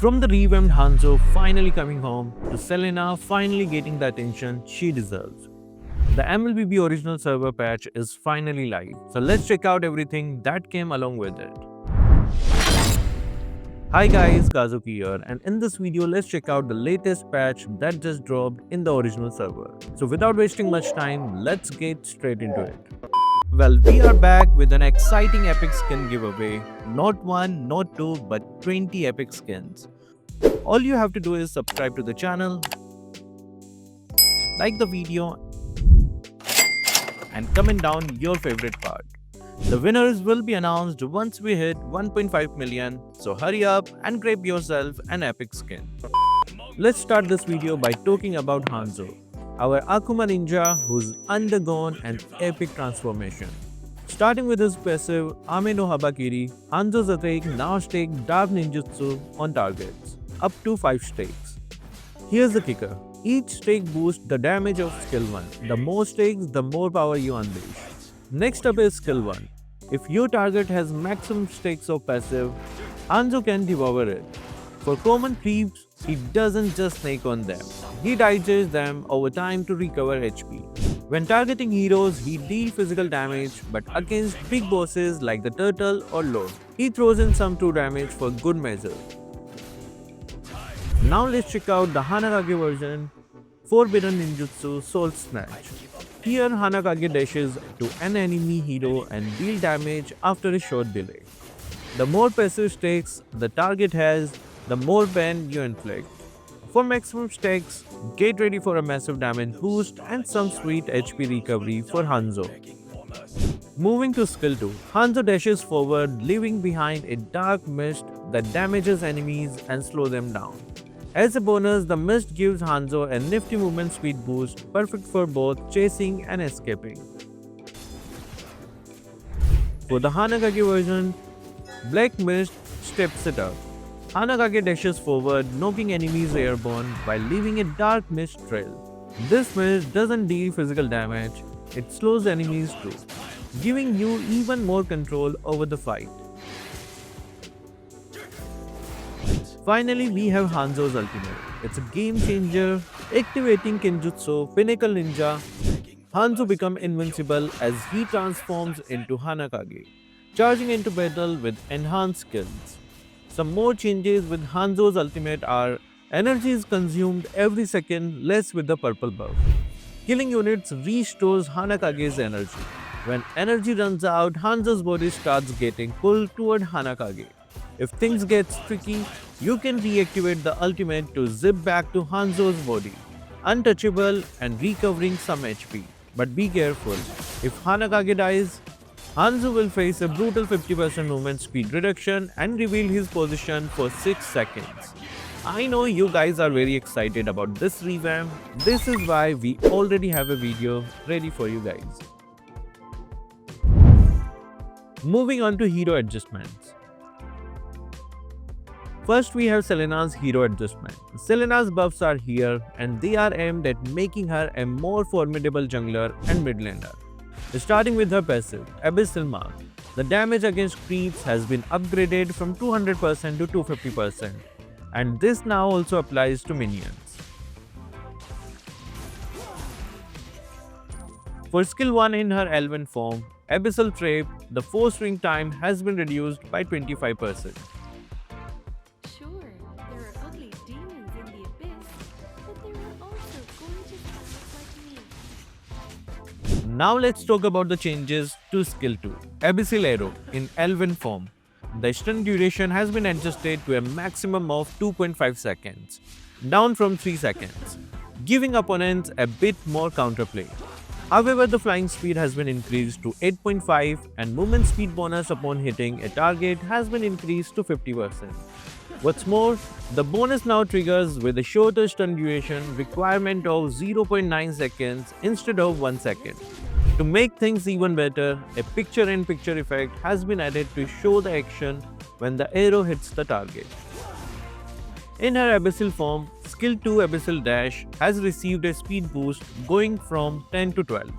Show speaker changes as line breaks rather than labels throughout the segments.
From the revamped Hanzo finally coming home to Selena finally getting the attention she deserves. The MLBB original server patch is finally live, so let's check out everything that came along with it. Hi guys, Kazuki here, and in this video let's check out the latest patch that just dropped in the original server. So without wasting much time, let's get straight into it. Well, we are back with an exciting epic skin giveaway. Not one, not two, but 20 epic skins. All you have to do is subscribe to the channel, like the video, and comment down your favorite part. The winners will be announced once we hit 1.5 million, so hurry up and grab yourself an epic skin. Let's start this video by talking about Hanzo, our Akuma ninja who's undergone an epic transformation. Starting with his passive Ame no Habakiri, Hanzo's attack now stake dark ninjutsu on targets, up to 5 stakes. Here's the kicker. Each stake boosts the damage of skill 1. The more stakes, the more power you unleash. Next up is skill 1. If your target has maximum stakes of passive, Hanzo can devour it. For common creeps, he doesn't just snake on them. He digests them over time to recover HP. When targeting heroes, he deals physical damage, but against big bosses like the turtle or lord, he throws in some true damage for good measure. Now let's check out the Hanakage version, Forbidden Ninjutsu Soul Snatch. Here Hanakage dashes to an enemy hero and deal damage after a short delay. The more passive stakes the target has, the more pain you inflict. For maximum stakes, get ready for a massive damage boost and some sweet HP recovery for Hanzo. Moving to skill 2, Hanzo dashes forward, leaving behind a dark mist that damages enemies and slows them down. As a bonus, the mist gives Hanzo a nifty movement speed boost, perfect for both chasing and escaping. For the Hanakage version, Black Mist steps it up. Hanakage dashes forward, knocking enemies airborne while leaving a dark mist trail. This mist doesn't deal physical damage, it slows enemies too, giving you even more control over the fight. Finally, we have Hanzo's ultimate. It's a game changer. Activating Kenjutsu Pinnacle Ninja, Hanzo becomes invincible as he transforms into Hanakage, charging into battle with enhanced skills. Some more changes with Hanzo's ultimate are energy is consumed every second less with the purple buff. Killing units restores Hanakage's energy. When energy runs out, Hanzo's body starts getting pulled toward Hanakage. If things get tricky, you can reactivate the ultimate to zip back to Hanzo's body, untouchable and recovering some HP. But be careful, if Hanakage dies, Hanzo will face a brutal 50% movement speed reduction and reveal his position for 6 seconds. I know you guys are very excited about this revamp. This is why we already have a video ready for you guys. Moving on to hero adjustments. First, we have Selena's hero adjustment. Selena's buffs are here and they are aimed at making her a more formidable jungler and mid laner. Starting with her passive, Abyssal Mark. The damage against creeps has been upgraded from 200% to 250%, and this now also applies to minions. For skill 1 in her Elven form, Abyssal Trap, the force ring time has been reduced by 25%. Now let's talk about the changes to skill 2, Abyssal Arrow in Elven form. The stun duration has been adjusted to a maximum of 2.5 seconds, down from 3 seconds, giving opponents a bit more counterplay. However, the flying speed has been increased to 8.5 and movement speed bonus upon hitting a target has been increased to 50%. What's more, the bonus now triggers with a shorter stun duration requirement of 0.9 seconds instead of 1 second. To make things even better, a picture-in-picture effect has been added to show the action when the arrow hits the target. In her Abyssal form, skill 2 Abyssal Dash has received a speed boost going from 10 to 12.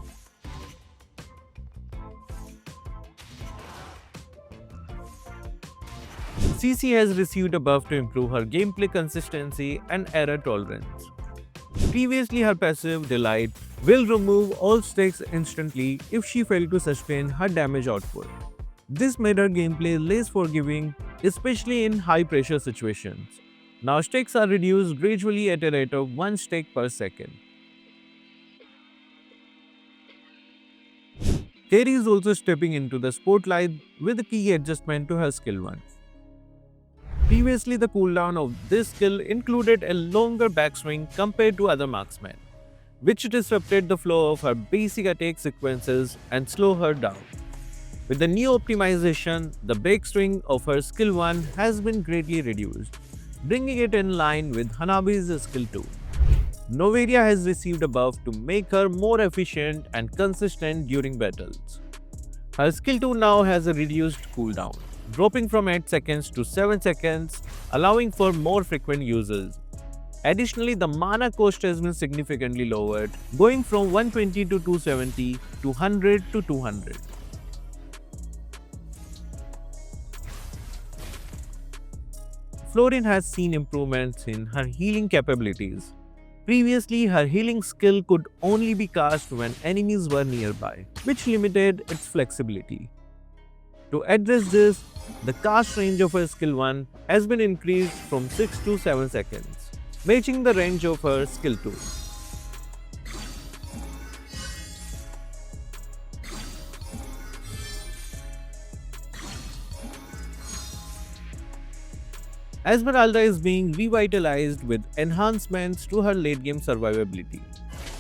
CC has received a buff to improve her gameplay consistency and error tolerance. Previously, her passive Delight will remove all stakes instantly if she failed to sustain her damage output. This made her gameplay less forgiving, especially in high pressure situations. Now stakes are reduced gradually at a rate of 1 stake per second. Terry is also stepping into the spotlight with a key adjustment to her skill 1. Previously, the cooldown of this skill included a longer backswing compared to other marksmen, which disrupted the flow of her basic attack sequences and slowed her down. With the new optimization, the backswing of her skill 1 has been greatly reduced, bringing it in line with Hanabi's skill 2. Noveria has received a buff to make her more efficient and consistent during battles. Her skill 2 now has a reduced cooldown, dropping from 8 seconds to 7 seconds, allowing for more frequent uses. Additionally, the mana cost has been significantly lowered, going from 120 to 270 to 100 to 200. Florin has seen improvements in her healing capabilities. Previously, her healing skill could only be cast when enemies were nearby, which limited its flexibility. To address this, the cast range of her skill 1 has been increased from 6 to 7 seconds, matching the range of her skill 2. Esmeralda is being revitalized with enhancements to her late game survivability.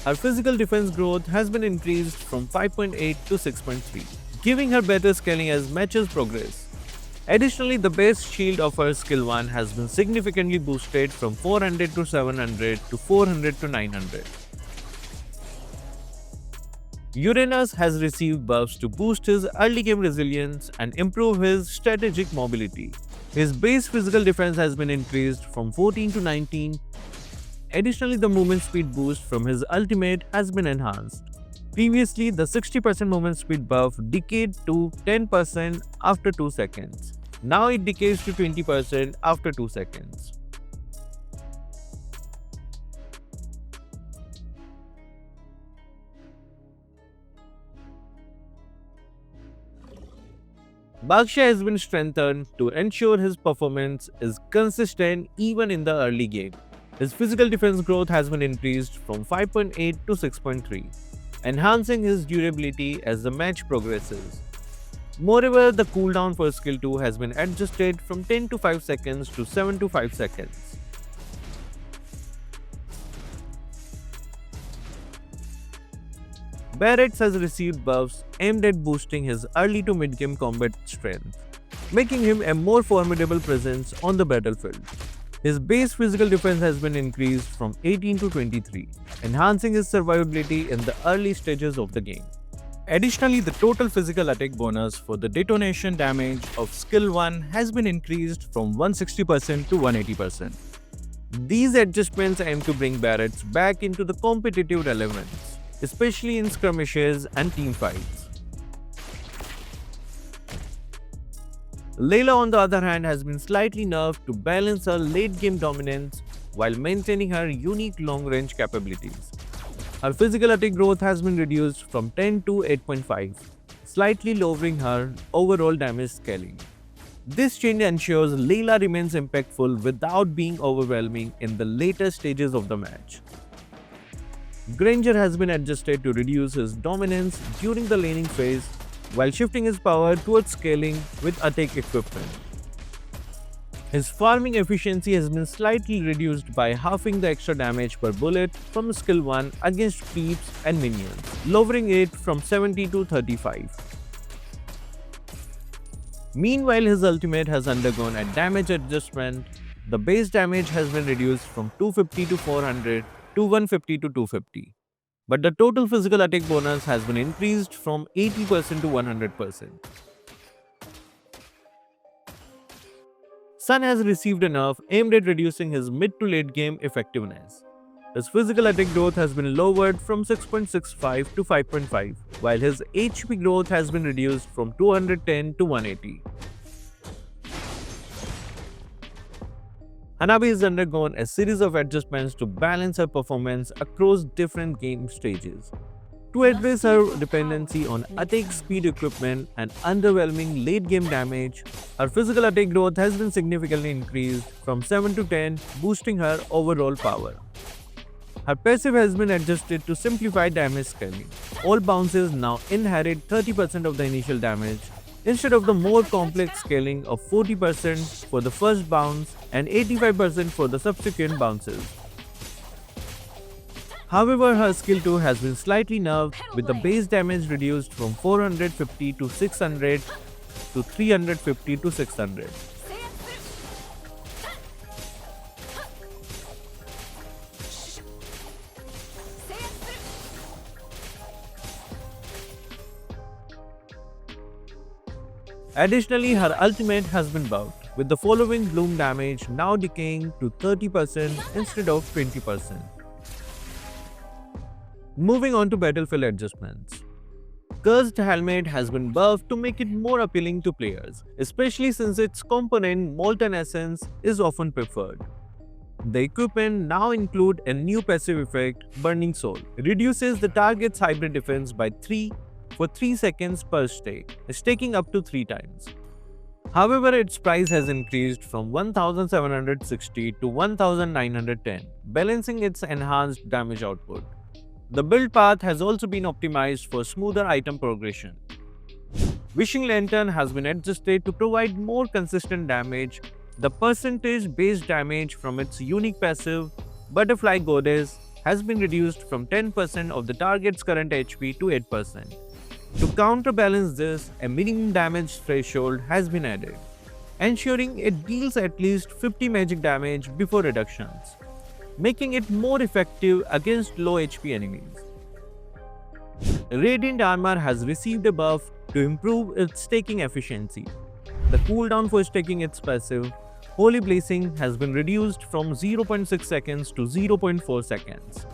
Her physical defense growth has been increased from 5.8 to 6.3, giving her better scaling as matches progress. Additionally, the base shield of her skill 1 has been significantly boosted from 400 to 700 to 400 to 900. Uranus has received buffs to boost his early game resilience and improve his strategic mobility. His base physical defense has been increased from 14 to 19. Additionally, the movement speed boost from his ultimate has been enhanced. Previously, the 60% movement speed buff decayed to 10% after 2 seconds. Now it decays to 20% after 2 seconds. Baksha has been strengthened to ensure his performance is consistent even in the early game. His physical defense growth has been increased from 5.8 to 6.3, enhancing his durability as the match progresses. Moreover, the cooldown for skill 2 has been adjusted from 10 to 5 seconds to 7 to 5 seconds. Barretts has received buffs aimed at boosting his early to mid-game combat strength, making him a more formidable presence on the battlefield. His base physical defense has been increased from 18 to 23, enhancing his survivability in the early stages of the game. Additionally, the total physical attack bonus for the detonation damage of skill 1 has been increased from 160% to 180%. These adjustments aim to bring Barretts back into the competitive relevance, especially in skirmishes and team fights. Layla, on the other hand, has been slightly nerfed to balance her late-game dominance while maintaining her unique long-range capabilities. Her physical attack growth has been reduced from 10 to 8.5, slightly lowering her overall damage scaling. This change ensures Layla remains impactful without being overwhelming in the later stages of the match. Granger has been adjusted to reduce his dominance during the laning phase while shifting his power towards scaling with attack equipment. His farming efficiency has been slightly reduced by halving the extra damage per bullet from skill 1 against creeps and minions, lowering it from 70 to 35. Meanwhile, his ultimate has undergone a damage adjustment. The base damage has been reduced from 250 to 400 to 150 to 250. But the total physical attack bonus has been increased from 80% to 100%. Sun has received a nerf aimed at reducing his mid to late game effectiveness. His physical attack growth has been lowered from 6.65 to 5.5, while his HP growth has been reduced from 210 to 180. Hanabi has undergone a series of adjustments to balance her performance across different game stages. To address her dependency on attack speed equipment and underwhelming late game damage, her physical attack growth has been significantly increased from 7 to 10, boosting her overall power. Her passive has been adjusted to simplify damage scaling. All bounces now inherit 30% of the initial damage instead of the more complex scaling of 40% for the first bounce and 85% for the subsequent bounces. However, her skill 2 has been slightly nerfed with the base damage reduced from 450 to 600 to 350 to 600. Additionally, her ultimate has been buffed, with the following bloom damage now decaying to 30% instead of 20%. Moving on to battlefield adjustments. Cursed Helmet has been buffed to make it more appealing to players, especially since its component Molten Essence is often preferred. The equipment now includes a new passive effect, Burning Soul. It reduces the target's hybrid defense by 3 for 3 seconds per stake, staking up to 3 times. However, its price has increased from 1760 to 1910, balancing its enhanced damage output. The build path has also been optimized for smoother item progression. Wishing Lantern has been adjusted to provide more consistent damage. The percentage base damage from its unique passive, Butterfly Goddess, has been reduced from 10% of the target's current HP to 8%. To counterbalance this, a minimum damage threshold has been added, ensuring it deals at least 50 magic damage before reductions, making it more effective against low HP enemies. Radiant Armor has received a buff to improve its staking efficiency. The cooldown for staking its passive, Holy Blessing, has been reduced from 0.6 seconds to 0.4 seconds.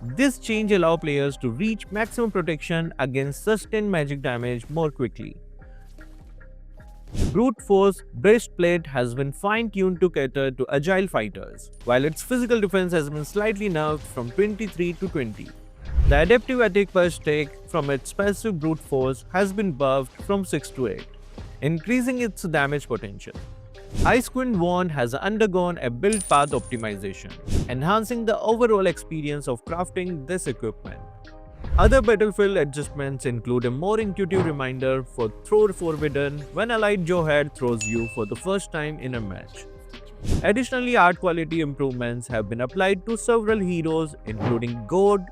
This change allows players to reach maximum protection against sustained magic damage more quickly. Brute Force Breastplate has been fine-tuned to cater to agile fighters, while its physical defense has been slightly nerfed from 23 to 20. The adaptive attack per stake from its passive Brute Force has been buffed from 6 to 8, increasing its damage potential. Icewind Wand has undergone a build path optimization, enhancing the overall experience of crafting this equipment. Other battlefield adjustments include a more intuitive reminder for Throw Forbidden when allied Johead throws you for the first time in a match. Additionally, art quality improvements have been applied to several heroes including God,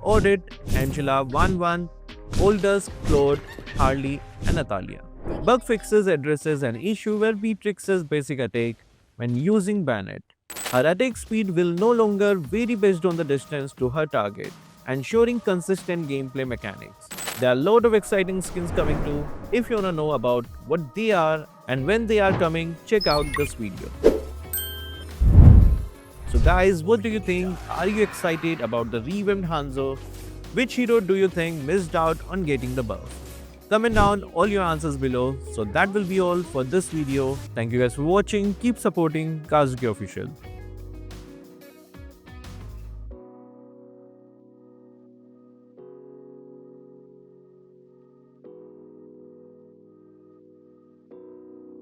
Audit, Angela, Wanwan, Oldus, Claude, Harley, and Natalia. Bug fixes addresses an issue where Beatrix's basic attack when using Bayonet. Her attack speed will no longer vary based on the distance to her target, ensuring consistent gameplay mechanics. There are a lot of exciting skins coming too. If you wanna know about what they are and when they are coming, check out this video. So guys, what do you think? Are you excited about the Revamped Hanzo? Which hero do you think missed out on getting the buff? Comment down all your answers below. So that will be all for this video. Thank you guys for watching. Keep supporting Kazuki Official.